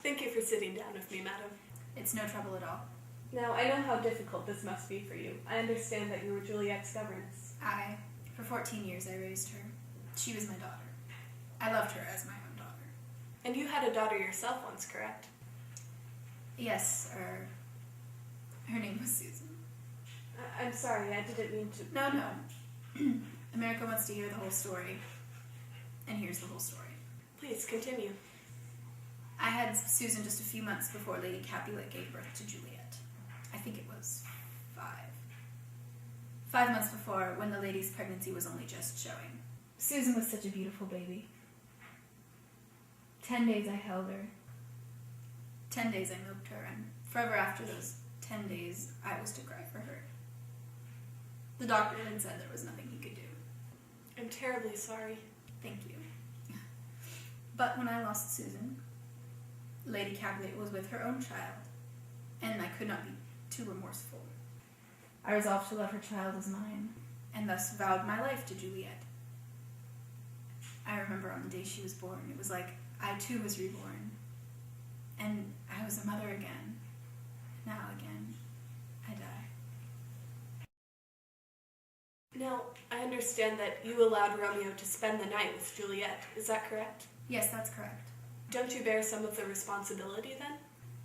Thank you for sitting down with me, madam. It's no trouble at all. Now, I know how difficult this must be for you. I understand that you were Juliet's governess. For 14 years I raised her. She was my daughter. I loved her as my own daughter. And you had a daughter yourself once, correct? Yes, her name was Susan. I'm sorry, I didn't mean to... No. America wants to hear the whole story. And here's the whole story. Please, continue. I had Susan just a few months before Lady Capulet gave birth to Juliet. I think it was 5 months before, when the lady's pregnancy was only just showing. Susan was such a beautiful baby. 10 days I held her. 10 days I milked her, and forever after those 10 days, I was to cry for her. The doctor then said there was nothing he could do. I'm terribly sorry. Thank you. But when I lost Susan, Lady Capulet was with her own child, and I could not be too remorseful. I resolved to love her child as mine, and thus vowed my life to Juliet. I remember on the day she was born, it was like I too was reborn, and I was a mother again. Now again, I die. Now, I understand that you allowed Romeo to spend the night with Juliet. Is that correct? Yes, that's correct. Don't you bear some of the responsibility then?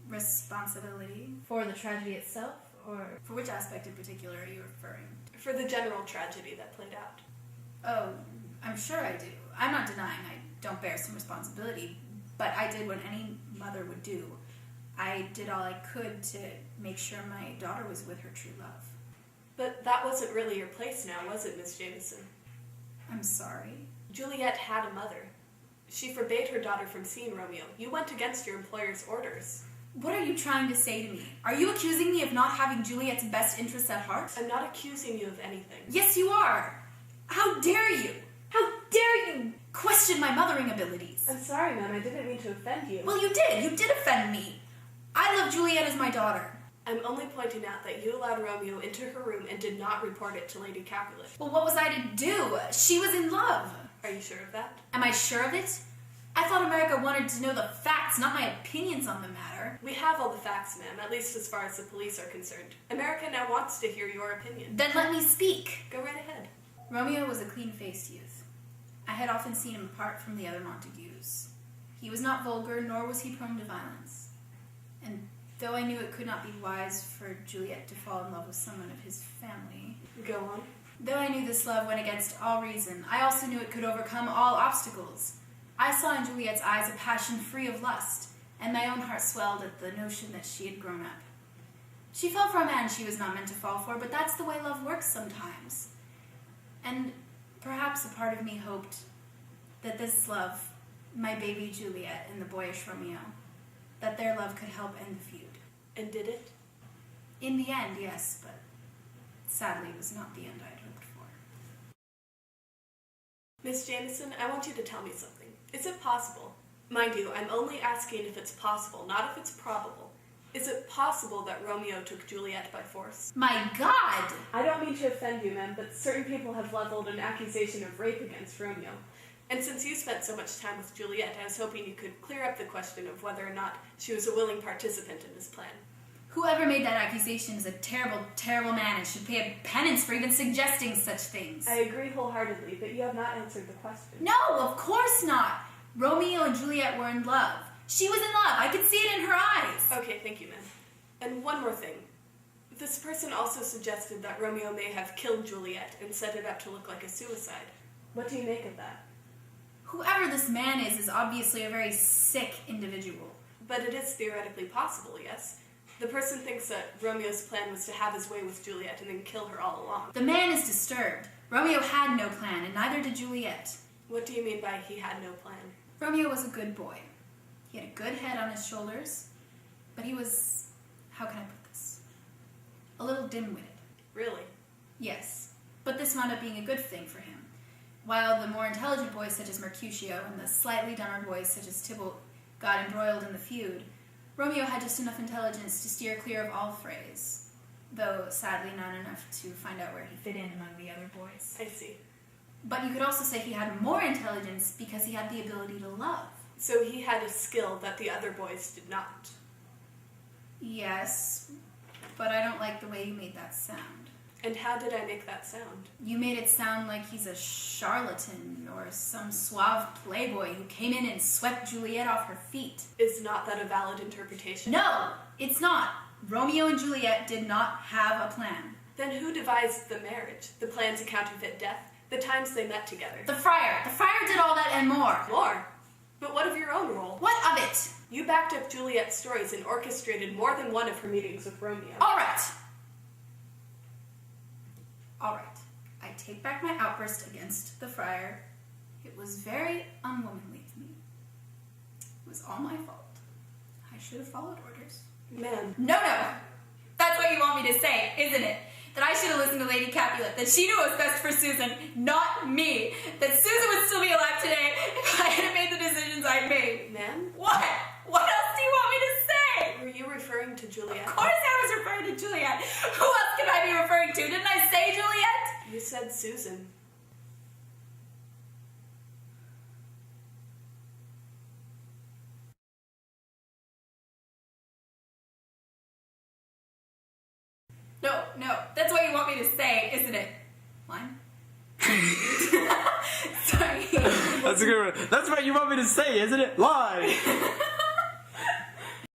Responsibility for the tragedy itself, or for which aspect in particular are you referring to? For the general tragedy that played out. Oh, I'm sure I do. I'm not denying I don't bear some responsibility, but I did what any mother would do. I did all I could to make sure my daughter was with her true love. But that wasn't really your place now, was it, Miss Jamison? I'm sorry. Juliet had a mother. She forbade her daughter from seeing Romeo. You went against your employer's orders. What are you trying to say to me? Are you accusing me of not having Juliet's best interests at heart? I'm not accusing you of anything. Yes, you are. How dare you? How dare you question my mothering abilities? I'm sorry, ma'am. I didn't mean to offend you. Well, you did. You did offend me. I love Juliet as my daughter. I'm only pointing out that you allowed Romeo into her room and did not report it to Lady Capulet. Well, what was I to do? She was in love. Are you sure of that? Am I sure of it? I thought America wanted to know the facts, not my opinions on the matter. We have all the facts, ma'am, at least as far as the police are concerned. America now wants to hear your opinion. Then let me speak. Go right ahead. Romeo was a clean-faced youth. I had often seen him apart from the other Montagues. He was not vulgar, nor was he prone to violence. And though I knew it could not be wise for Juliet to fall in love with someone of his family... Go on. Though I knew this love went against all reason, I also knew it could overcome all obstacles. I saw in Juliet's eyes a passion free of lust, and my own heart swelled at the notion that she had grown up. She fell for a man she was not meant to fall for, but that's the way love works sometimes. And perhaps a part of me hoped that this love, my baby Juliet and the boyish Romeo, that their love could help end the feud. And did it? In the end, yes, but sadly it was not the end I had hoped for. Miss Jamison, I want you to tell me something. Is it possible? Mind you, I'm only asking if it's possible, not if it's probable. Is it possible that Romeo took Juliet by force? My God! I don't mean to offend you, ma'am, but certain people have leveled an accusation of rape against Romeo. And since you spent so much time with Juliet, I was hoping you could clear up the question of whether or not she was a willing participant in this plan. Whoever made that accusation is a terrible, terrible man and should pay a penance for even suggesting such things. I agree wholeheartedly, but you have not answered the question. No, of course not. Romeo and Juliet were in love. She was in love. I could see it in her eyes. Okay, thank you, ma'am. And one more thing. This person also suggested that Romeo may have killed Juliet and set it up to look like a suicide. What do you make of that? Whoever this man is obviously a very sick individual. But it is theoretically possible, yes? The person thinks that Romeo's plan was to have his way with Juliet and then kill her all along. The man is disturbed. Romeo had no plan, and neither did Juliet. What do you mean by he had no plan? Romeo was a good boy. He had a good head on his shoulders, but he was, how can I put this, a little dim-witted. Really? Yes, but this wound up being a good thing for him. While the more intelligent boys such as Mercutio and the slightly dumber boys such as Tybalt got embroiled in the feud, Romeo had just enough intelligence to steer clear of all frays, though sadly not enough to find out where he fit in among the other boys. I see. But you could also say he had more intelligence because he had the ability to love. So he had a skill that the other boys did not. Yes, but I don't like the way you made that sound. And how did I make that sound? You made it sound like he's a charlatan or some suave playboy who came in and swept Juliet off her feet. Is not that a valid interpretation? No, it's not. Romeo and Juliet did not have a plan. Then who devised the marriage, the plan to counterfeit death, the times they met together? The friar. The friar did all that and more. More? But what of your own role? What of it? You backed up Juliet's stories and orchestrated more than one of her meetings with Romeo. All right. All right. I take back my outburst against the friar. It was very unwomanly of me. It was all my fault. I should have followed orders. Ma'am. No. That's what you want me to say, isn't it? That I should have listened to Lady Capulet, that she knew what was best for Susan, not me. That Susan would still be alive today if I had made the decisions I made. Ma'am? What? What else do you want me to say? Were you referring to Juliet? Of course I was referring to Juliet. Who else could I be referring to? Didn't I say Juliet? You said Susan. No. That's what you want me to say, isn't it? Line? Sorry. That's a good one. That's what you want me to say, isn't it? Lie!